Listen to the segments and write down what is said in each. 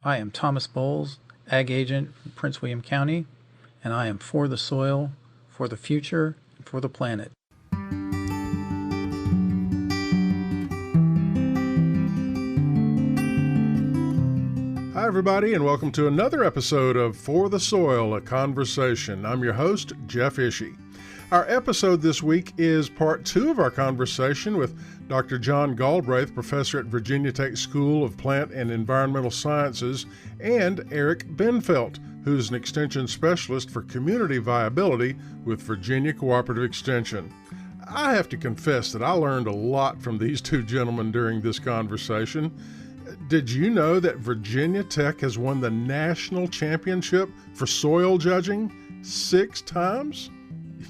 I am Thomas Bowles, Ag Agent from Prince William County, and I am for the soil, for the future, and for the planet. Hi, everybody, and welcome to another episode of For the Soil, a Conversation. I'm your host, Jeff Ishee. Our episode this week is part 2 of our conversation with Dr. John Galbraith, professor at Virginia Tech School of Plant and Environmental Sciences, and Eric Bendfeldt, who's an extension specialist for community viability with Virginia Cooperative Extension. I have to confess that I learned a lot from these two gentlemen during this conversation. Did you know that Virginia Tech has won the national championship for soil judging 6 times?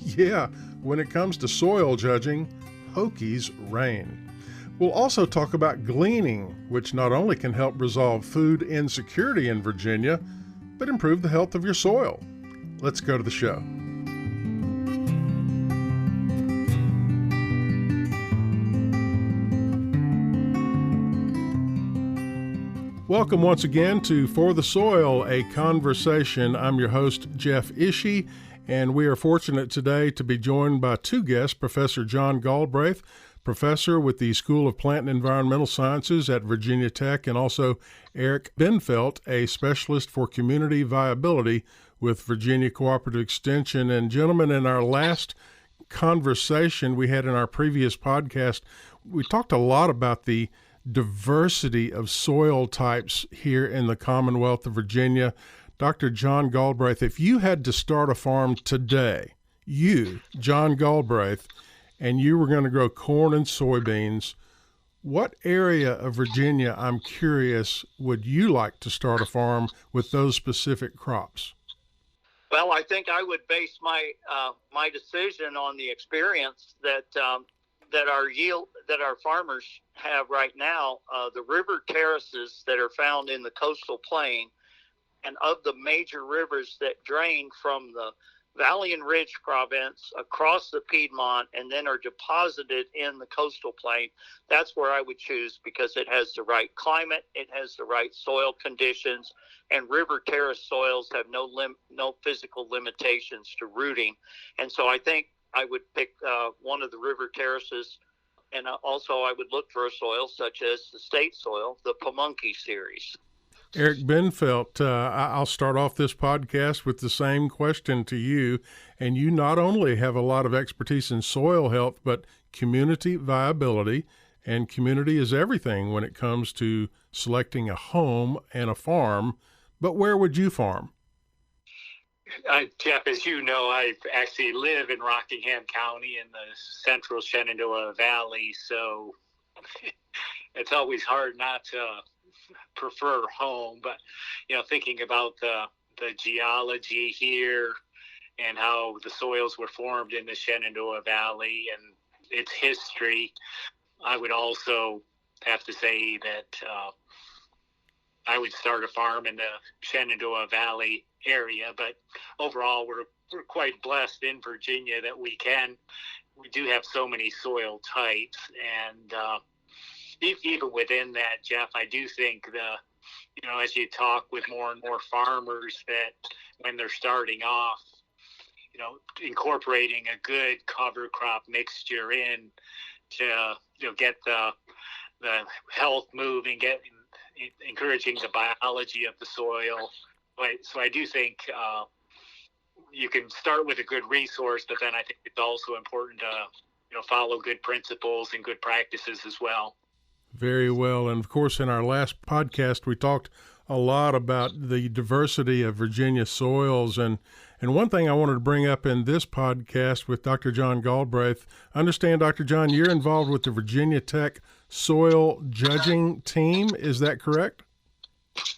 Yeah, when it comes to soil judging, Hokies reign. We'll also talk about gleaning, which not only can help resolve food insecurity in Virginia, but improve the health of your soil. Let's go to the show. Welcome once again to For the Soil, a Conversation. I'm your host, Jeff Ishee, and we are fortunate today to be joined by 2 guests, Professor John Galbraith, professor with the School of Plant and Environmental Sciences at Virginia Tech, and also Eric Bendfeldt, a specialist for community viability with Virginia Cooperative Extension. And gentlemen, in our last conversation we had in our previous podcast, we talked a lot about the diversity of soil types here in the Commonwealth of Virginia. Dr. John Galbraith, if you had to start a farm today, you, John Galbraith, and you were going to grow corn and soybeans, what area of Virginia, I'm curious, would you like to start a farm with those specific crops? Well, I think I would base my decision on the experience that our farmers have right now. The river terraces that are found in the coastal plain, and of the major rivers that drain from the Valley and Ridge province across the Piedmont and then are deposited in the coastal plain, that's where I would choose, because it has the right climate, it has the right soil conditions, and river terrace soils have no physical limitations to rooting. And so I think I would pick one of the river terraces, and also I would look for a soil such as the state soil, the Pamunkey series. Eric Bendfeldt, I'll start off this podcast with the same question to you. And you not only have a lot of expertise in soil health, but community viability. And community is everything when it comes to selecting a home and a farm. But where would you farm? Jeff, as you know, I actually live in Rockingham County in the central Shenandoah Valley, so it's always hard not to prefer home. But, thinking about the geology here and how the soils were formed in the Shenandoah Valley and its history, I would also have to say that I would start a farm in the Shenandoah Valley area. But overall, we're quite blessed in Virginia that we do have so many soil types. And even within that, Jeff, I do think as you talk with more and more farmers, that when they're starting off, incorporating a good cover crop mixture in to get the health moving, encouraging the biology of the soil. So I do think you can start with a good resource, but then I think it's also important to follow good principles and good practices as well. Very well. And of course, in our last podcast, we talked a lot about the diversity of Virginia soils. And one thing I wanted to bring up in this podcast with Dr. John Galbraith, I understand, Dr. John, you're involved with the Virginia Tech soil judging team. Is that correct?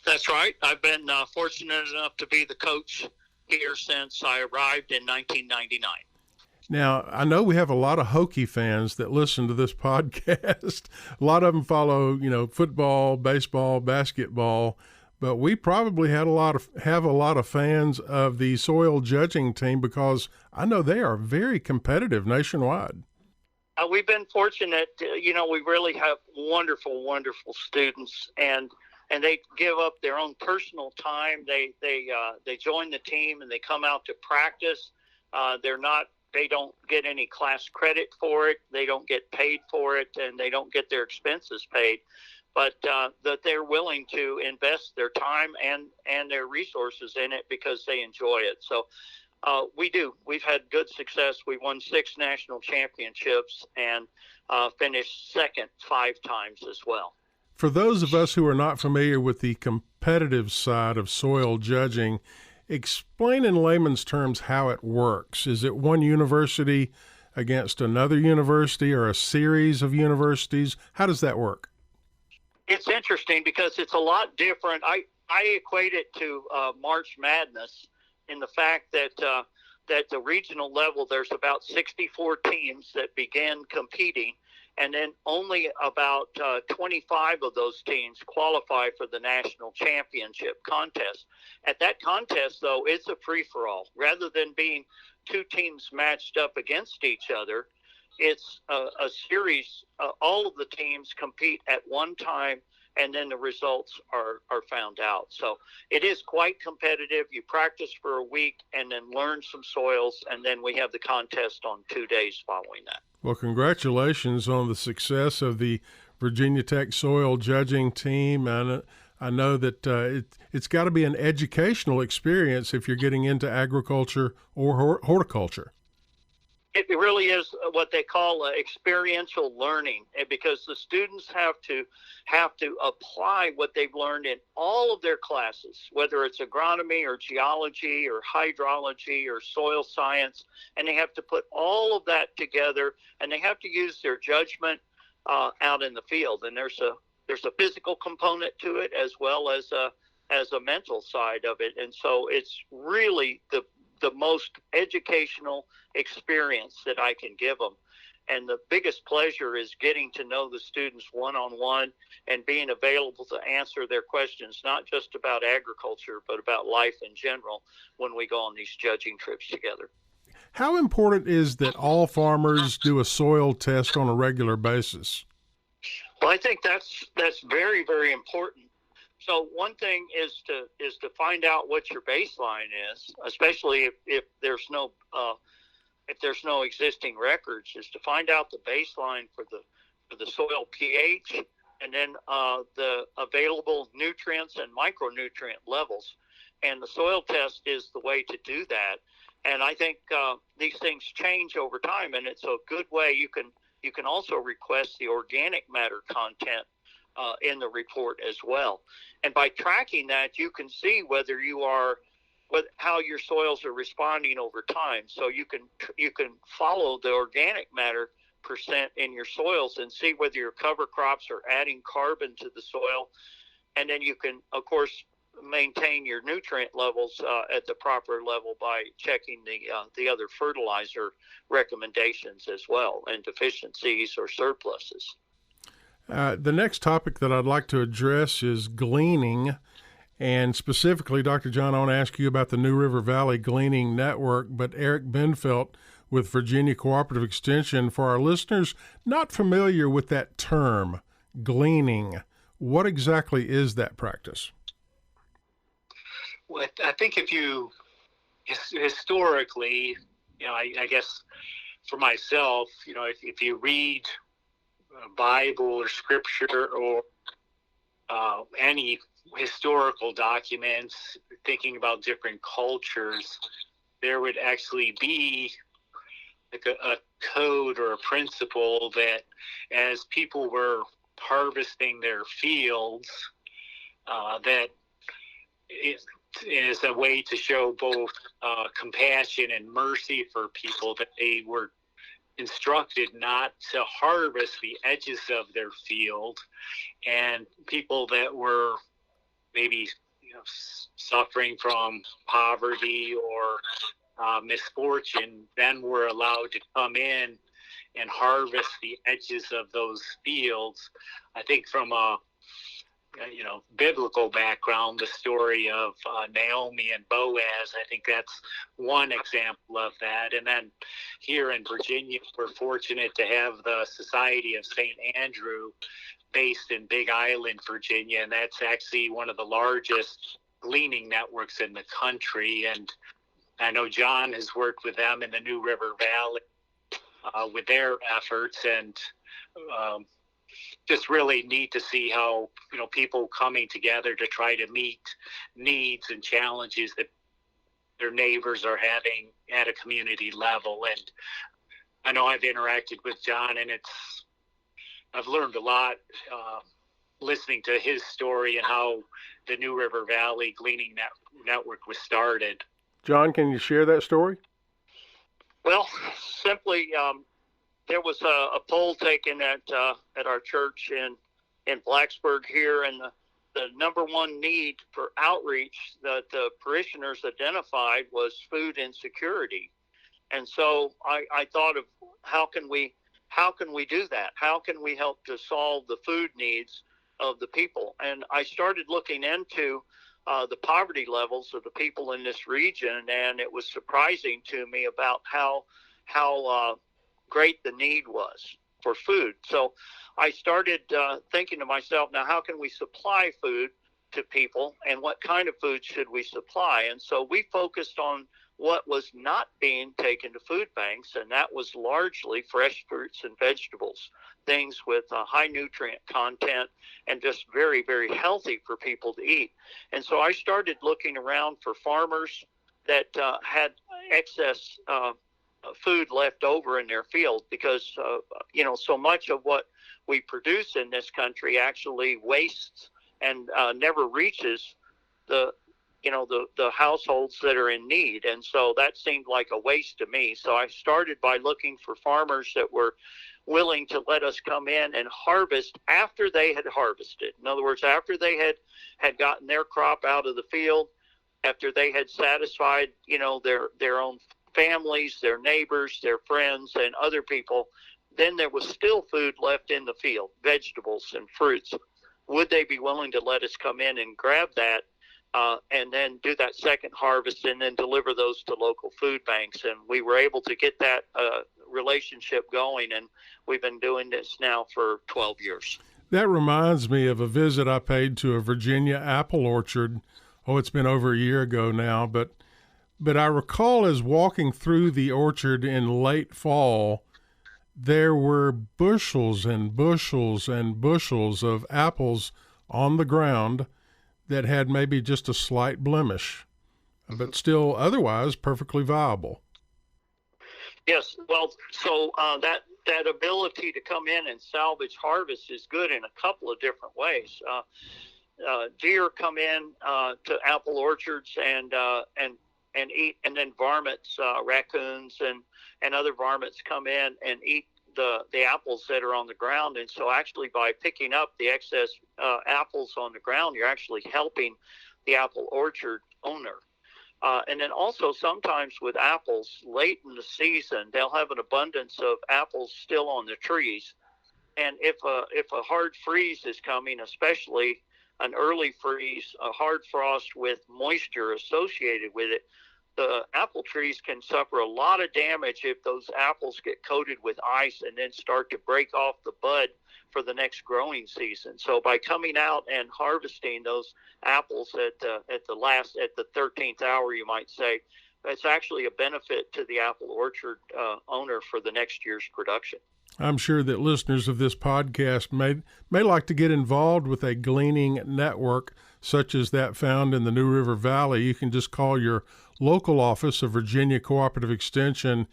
That's right. I've been fortunate enough to be the coach here since I arrived in 1999. Now, I know we have a lot of Hokie fans that listen to this podcast. A lot of them follow, football, baseball, basketball, but we probably have a lot of fans of the soil judging team, because I know they are very competitive nationwide. We've been fortunate. We really have wonderful, wonderful students, and and they give up their own personal time. They join the team and they come out to practice. They don't get any class credit for it. They don't get paid for it, and they don't get their expenses paid. But that they're willing to invest their time and their resources in it because they enjoy it. So we do. We've had good success. We won 6 national championships and finished second 5 times as well. For those of us who are not familiar with the competitive side of soil judging, explain in layman's terms how it works. Is it one university against another university or a series of universities? How does that work? It's interesting because it's a lot different. I equate it to March Madness in the fact that the regional level, there's about 64 teams that began competing, and then only about 25 of those teams qualify for the national championship contest. At that contest, though, it's a free-for-all. Rather than being 2 teams matched up against each other, it's a series. All of the teams compete at one time, and then the results are found out. So it is quite competitive. You practice for a week and then learn some soils, and then we have the contest on 2 days following that. Well, congratulations on the success of the Virginia Tech soil judging team. And I know that it's got to be an educational experience if you're getting into agriculture or horticulture. It really is what they call experiential learning, because the students have to apply what they've learned in all of their classes, whether it's agronomy or geology or hydrology or soil science, and they have to put all of that together, and they have to use their judgment out in the field. And there's a physical component to it as well as a mental side of it, and so it's really the most educational experience that I can give them. And the biggest pleasure is getting to know the students one-on-one and being available to answer their questions, not just about agriculture, but about life in general when we go on these judging trips together. How important is that all farmers do a soil test on a regular basis? Well, I think that's very, very important. So one thing is to find out what your baseline is, especially if there's no existing records, is to find out the baseline for the soil pH, and then the available nutrients and micronutrient levels. And the soil test is the way to do that. And I think these things change over time, and it's a good way. You can also request the organic matter content in the report as well. And by tracking that, you can see how your soils are responding over time. So you can follow the organic matter percent in your soils and see whether your cover crops are adding carbon to the soil. And then you can, of course, maintain your nutrient levels at the proper level by checking the other fertilizer recommendations as well, and deficiencies or surpluses. The next topic that I'd like to address is gleaning, and specifically, Dr. John, I want to ask you about the New River Valley Gleaning Network, but Eric Bendfeldt with Virginia Cooperative Extension. For our listeners not familiar with that term, gleaning, what exactly is that practice? Well, I think if you historically, I guess for myself, if you read Bible or scripture or any historical documents thinking about different cultures, there would actually be like a code or a principle that as people were harvesting their fields, that it is a way to show both compassion and mercy for people, that they were instructed not to harvest the edges of their field, and people that were maybe suffering from poverty or misfortune then were allowed to come in and harvest the edges of those fields. I think from a biblical background, the story of Naomi and Boaz, I think that's one example of that. And then here in Virginia, we're fortunate to have the Society of St. Andrew based in Big Island, Virginia, and that's actually one of the largest gleaning networks in the country. And I know John has worked with them in the New River Valley with their efforts, and just really neat to see how, people coming together to try to meet needs and challenges that their neighbors are having at a community level. And I know I've interacted with John, and I've learned a lot listening to his story and how the New River Valley Gleaning Network was started. John, can you share that story? Well, simply, there was a poll taken at our church in Blacksburg here, and the number one need for outreach that the parishioners identified was food insecurity. And so I thought of how can we do that? How can we help to solve the food needs of the people? And I started looking into the poverty levels of the people in this region, and it was surprising to me about how great the need was for food. So I started thinking to myself, now how can we supply food to people, and what kind of food should we supply? And so we focused on what was not being taken to food banks, and that was largely fresh fruits and vegetables, things with high nutrient content and just very, very healthy for people to eat. And so I started looking around for farmers that had excess food left over in their field, because so much of what we produce in this country actually wastes and never reaches the households that are in need. And so that seemed like a waste to me. So I started by looking for farmers that were willing to let us come in and harvest after they had harvested. In other words, after they had gotten their crop out of the field, after they had satisfied, their own families, their neighbors, their friends, and other people, then there was still food left in the field, vegetables and fruits. Would they be willing to let us come in and grab that and then do that second harvest and then deliver those to local food banks? And we were able to get that relationship going, and we've been doing this now for 12 years. That reminds me of a visit I paid to a Virginia apple orchard. Oh, it's been over a year ago now, but I recall as walking through the orchard in late fall, there were bushels and bushels and bushels of apples on the ground that had maybe just a slight blemish, but still otherwise perfectly viable. Yes, well, so that ability to come in and salvage harvest is good in a couple of different ways. Deer come in to apple orchards and eat, and then varmints, raccoons and other varmints come in and eat the apples that are on the ground. And so actually by picking up the excess apples on the ground, you're actually helping the apple orchard owner. And then also sometimes with apples late in the season, they'll have an abundance of apples still on the trees. And if a hard freeze is coming, especially an early freeze, a hard frost with moisture associated with it, the apple trees can suffer a lot of damage if those apples get coated with ice and then start to break off the bud for the next growing season. So by coming out and harvesting those apples at the 13th hour, you might say, it's actually a benefit to the apple orchard owner for the next year's production. I'm sure that listeners of this podcast may like to get involved with a gleaning network such as that found in the New River Valley. You can just call your local office of Virginia Cooperative Extension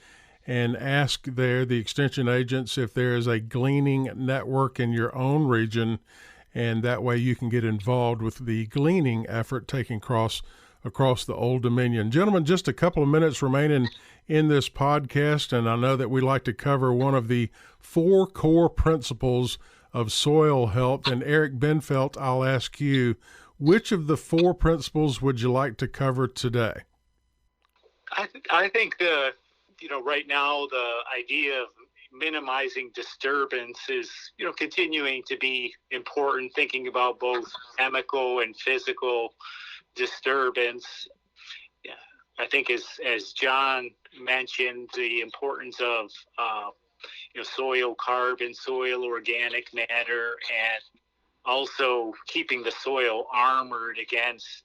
and ask there, the extension agents, if there is a gleaning network in your own region, and that way you can get involved with the gleaning effort taking across the Old Dominion. Gentlemen, just a couple of minutes remaining in this podcast, and I know that we like to cover one of the 4 core principles of soil health. And Eric Bendfeldt, I'll ask you, which of the 4 principles would you like to cover today? I think right now the idea of minimizing disturbance is, continuing to be important, thinking about both chemical and physical disturbance. Yeah, I think as John mentioned, the importance of soil carbon, soil organic matter, and also keeping the soil armored against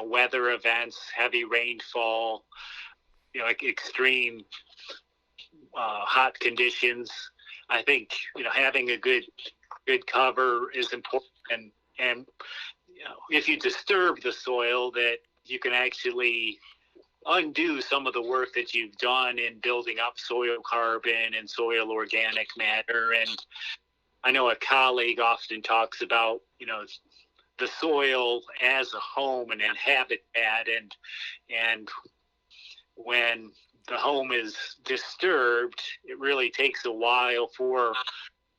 weather events, heavy rainfall, like extreme hot conditions. I think having a good cover is important, and if you disturb the soil, that you can actually undo some of the work that you've done in building up soil carbon and soil organic matter. And I know a colleague often talks about the soil as a home and a habitat, and when the home is disturbed, it really takes a while for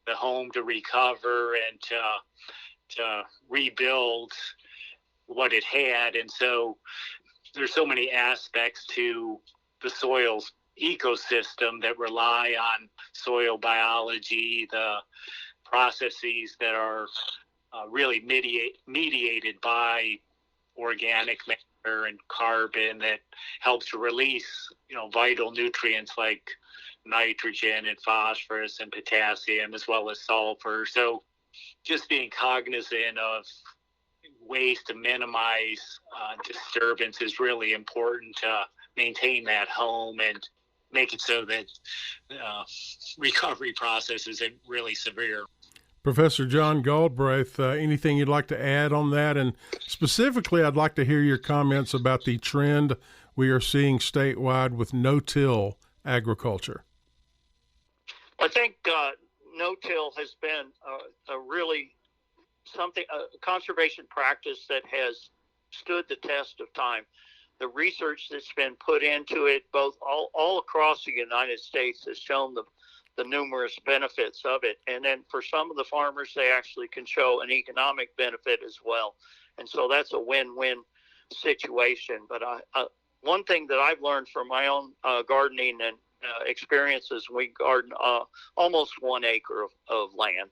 the home to recover and to rebuild what it had. And so there's so many aspects to the soil's ecosystem that rely on soil biology, the processes that are really mediated by organic matter and carbon that helps to release vital nutrients like nitrogen and phosphorus and potassium, as well as sulfur. So just being cognizant of ways to minimize disturbance is really important to maintain that home and make it so that recovery process isn't really severe. Professor John Galbraith, anything you'd like to add on that? And specifically, I'd like to hear your comments about the trend we are seeing statewide with no-till agriculture. I think no-till has been a really a conservation practice that has stood the test of time. The research that's been put into it, both all across the United States, has shown the numerous benefits of it. And then for some of the farmers, they actually can show an economic benefit as well. And so that's a win-win situation. But one thing that I've learned from my own gardening and experiences, we garden almost 1 acre of land,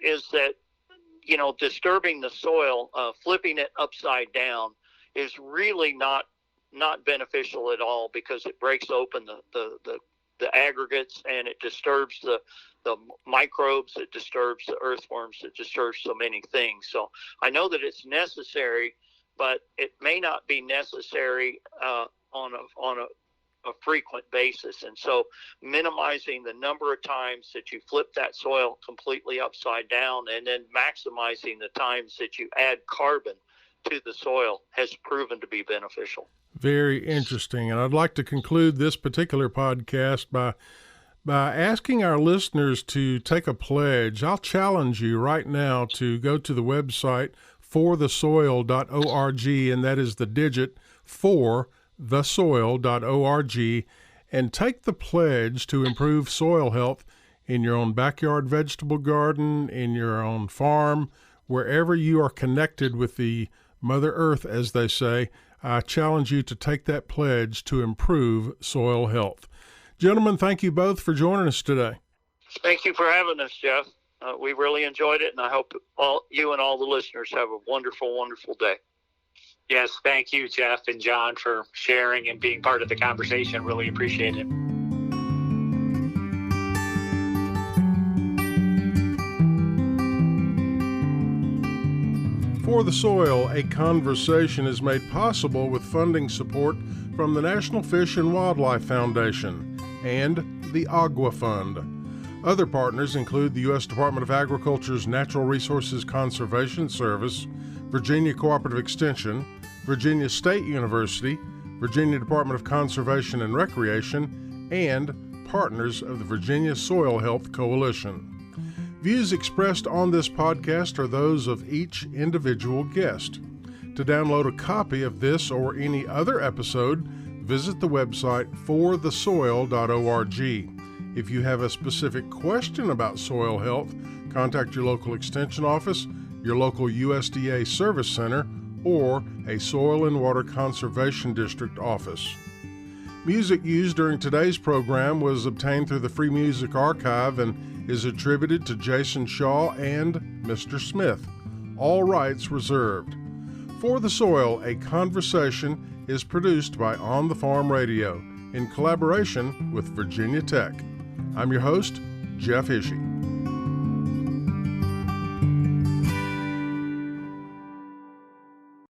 is that disturbing the soil, flipping it upside down, is really not beneficial at all, because it breaks open the aggregates, and it disturbs the microbes, it disturbs the earthworms, it disturbs so many things. So I know that it's necessary, but it may not be necessary on a frequent basis. And so minimizing the number of times that you flip that soil completely upside down, and then maximizing the times that you add carbon to the soil, has proven to be beneficial. Very interesting. And I'd like to conclude this particular podcast by asking our listeners to take a pledge. I'll challenge you right now to go to the website forthesoil.org, and that is the digit forthesoil.org, and take the pledge to improve soil health in your own backyard vegetable garden, in your own farm, wherever you are connected with the Mother Earth, as they say. I challenge you to take that pledge to improve soil health. Gentlemen, thank you both for joining us today. Thank you for having us, Jeff. We really enjoyed it, and I hope you and all the listeners have a wonderful, wonderful day. Yes, thank you, Jeff and John, for sharing and being part of the conversation. Really appreciate it. For the Soil, a conversation is made possible with funding support from the National Fish and Wildlife Foundation and the Agua Fund. Other partners include the U.S. Department of Agriculture's Natural Resources Conservation Service, Virginia Cooperative Extension, Virginia State University, Virginia Department of Conservation and Recreation, and partners of the Virginia Soil Health Coalition. Views expressed on this podcast are those of each individual guest. To download a copy of this or any other episode, visit the website forthesoil.org. If you have a specific question about soil health, contact your local extension office, your local USDA service center, or a Soil and Water Conservation District office. Music used during today's program was obtained through the Free Music Archive and is attributed to Jason Shaw and Mr. Smith. All rights reserved. For the Soil, a conversation is produced by On the Farm Radio in collaboration with Virginia Tech. I'm your host, Jeff Ishee.